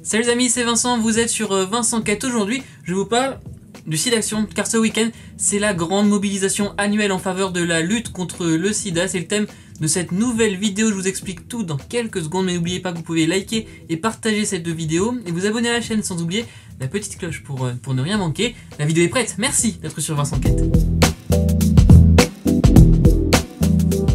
Salut les amis, c'est Vincent, vous êtes sur Vincent Quête. Aujourd'hui, je vous parle du SIDAction, car ce week-end, c'est la grande mobilisation annuelle en faveur de la lutte contre le sida. C'est le thème de cette nouvelle vidéo, je vous explique tout dans quelques secondes, mais n'oubliez pas que vous pouvez liker et partager cette vidéo, et vous abonner à la chaîne sans oublier la petite cloche pour ne rien manquer. La vidéo est prête, merci d'être sur Vincent Quête.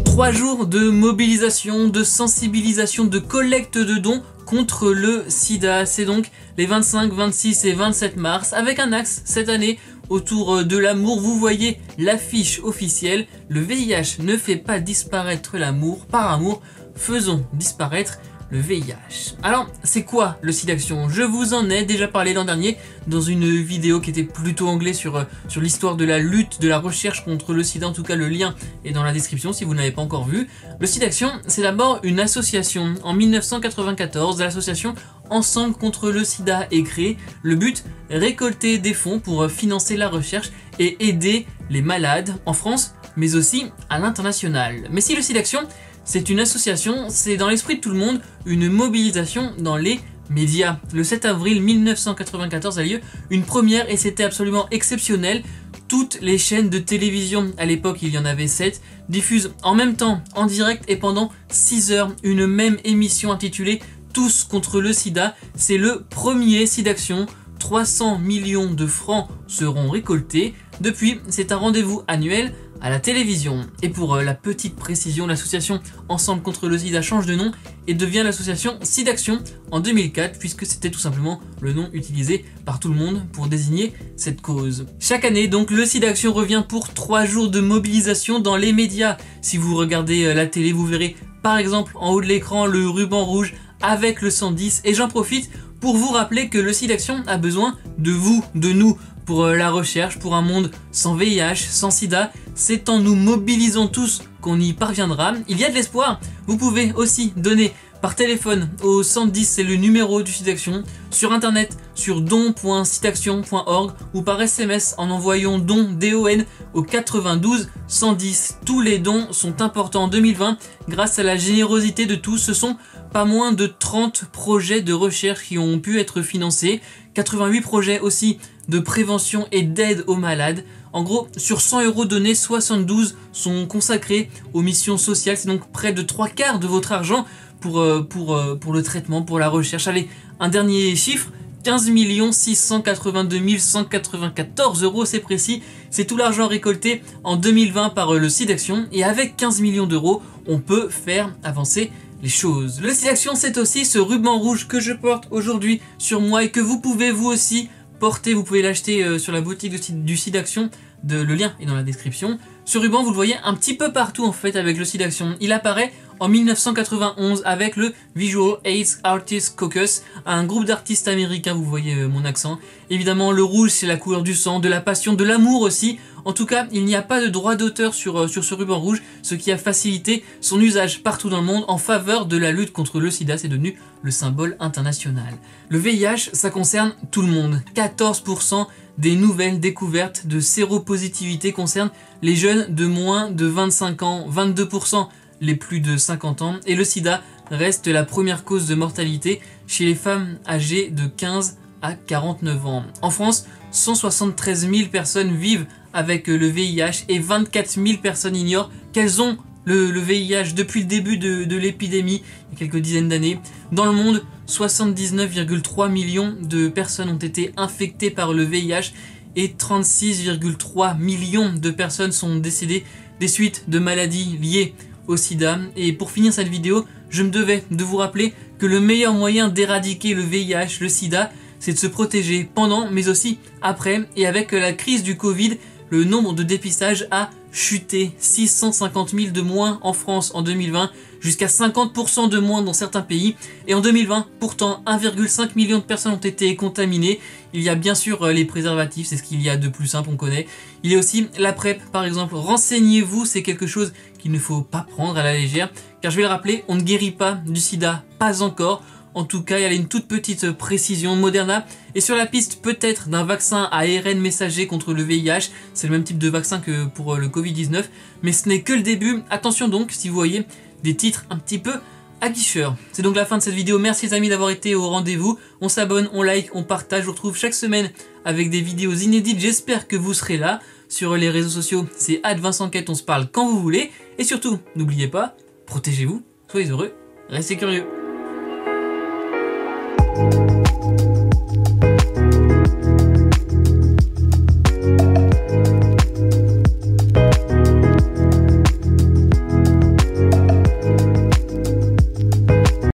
3 jours de mobilisation, de sensibilisation, de collecte de dons contre le sida. C'est donc les 25, 26 et 27 mars avec un axe cette année autour de l'amour. Vous voyez l'affiche officielle, le VIH ne fait pas disparaître l'amour, par amour, faisons disparaître le VIH. Alors, c'est quoi le SIDAction? Je vous en ai déjà parlé l'an dernier dans une vidéo qui était plutôt anglais sur l'histoire de la lutte, de la recherche contre le sida. En tout cas, le lien est dans la description si vous n'avez pas encore vu. Le SIDAction, c'est d'abord une association. En 1994, l'association Ensemble contre le sida est créée. Le but, récolter des fonds pour financer la recherche et aider les malades en France, mais aussi à l'international. Mais si le SIDAction, c'est une association, c'est dans l'esprit de tout le monde une mobilisation dans les médias. Le 7 avril 1994 a lieu une première et c'était absolument exceptionnel. Toutes les chaînes de télévision, à l'époque il y en avait 7, diffusent en même temps, en direct et pendant 6 heures, une même émission intitulée Tous contre le sida. C'est le premier SIDAction. 300 millions de francs seront récoltés. Depuis, c'est un rendez-vous annuel à la télévision. Et pour la petite précision, l'association Ensemble contre le sida change de nom et devient l'association SIDAction en 2004, puisque c'était tout simplement le nom utilisé par tout le monde pour désigner cette cause. Chaque année, donc, le SIDAction revient pour 3 jours de mobilisation dans les médias. Si vous regardez la télé, vous verrez par exemple en haut de l'écran le ruban rouge avec le 110, et j'en profite pour vous rappeler que le SIDAction a besoin de vous, de nous, pour la recherche, pour un monde sans VIH, sans sida. C'est en nous mobilisant tous qu'on y parviendra. Il y a de l'espoir. Vous pouvez aussi donner par téléphone au 110, c'est le numéro du SIDAction, sur internet sur don.sidaction.org ou par SMS en envoyant don DON au 92 110. Tous les dons sont importants en 2020 grâce à la générosité de tous. Ce sont pas moins de 30 projets de recherche qui ont pu être financés, 88 projets aussi de prévention et d'aide aux malades. En gros, sur 100 € donnés, 72 sont consacrés aux missions sociales. C'est donc près de 3/4 de votre argent pour le traitement, pour la recherche. Allez, un dernier chiffre, 15 682 194 €, c'est précis. C'est tout l'argent récolté en 2020 par le SIDAction. Et avec 15 millions d'euros, on peut faire avancer les choses. Le SIDAction, c'est aussi ce ruban rouge que je porte aujourd'hui sur moi et que vous pouvez vous aussi porter. Vous pouvez l'acheter sur la boutique du SIDAction. Le lien est dans la description. Ce ruban, vous le voyez un petit peu partout en fait avec le SIDAction. Il apparaît en 1991 avec le Visual AIDS Artists Caucus, un groupe d'artistes américains, vous voyez mon accent. Évidemment, le rouge, c'est la couleur du sang, de la passion, de l'amour aussi. En tout cas, il n'y a pas de droit d'auteur sur ce ruban rouge, ce qui a facilité son usage partout dans le monde en faveur de la lutte contre le sida. C'est devenu le symbole international. Le VIH, ça concerne tout le monde. 14% des nouvelles découvertes de séropositivité concernent les jeunes de moins de 25 ans, 22% les plus de 50 ans, et le sida reste la première cause de mortalité chez les femmes âgées de 15 à 49 ans. En France, 173 000 personnes vivent avec le VIH et 24 000 personnes ignorent qu'elles ont le VIH depuis le début de l'épidémie, il y a quelques dizaines d'années. Dans le monde, 79,3 millions de personnes ont été infectées par le VIH et 36,3 millions de personnes sont décédées des suites de maladies liées au sida. Et pour finir cette vidéo, je me devais de vous rappeler que le meilleur moyen d'éradiquer le VIH, le sida, c'est de se protéger pendant, mais aussi après. Et avec la crise du Covid, le nombre de dépistages a chuté. 650 000 de moins en France en 2020, jusqu'à 50% de moins dans certains pays. Et en 2020, pourtant, 1,5 million de personnes ont été contaminées. Il y a bien sûr les préservatifs, c'est ce qu'il y a de plus simple, on connaît. Il y a aussi la PrEP, par exemple. Renseignez-vous, c'est quelque chose qu'il ne faut pas prendre à la légère. Car je vais le rappeler, on ne guérit pas du sida, pas encore. En tout cas, il y a une toute petite précision. Moderna est sur la piste peut-être d'un vaccin à ARN messager contre le VIH. C'est le même type de vaccin que pour le Covid-19. Mais ce n'est que le début. Attention donc, si vous voyez des titres un petit peu Aguicheur. C'est donc la fin de cette vidéo. Merci les amis d'avoir été au rendez-vous. On s'abonne, on like, on partage. Je vous retrouve chaque semaine avec des vidéos inédites. J'espère que vous serez là. Sur les réseaux sociaux, c'est @VincentQuête, on se parle quand vous voulez. Et surtout, n'oubliez pas, protégez-vous, soyez heureux, restez curieux.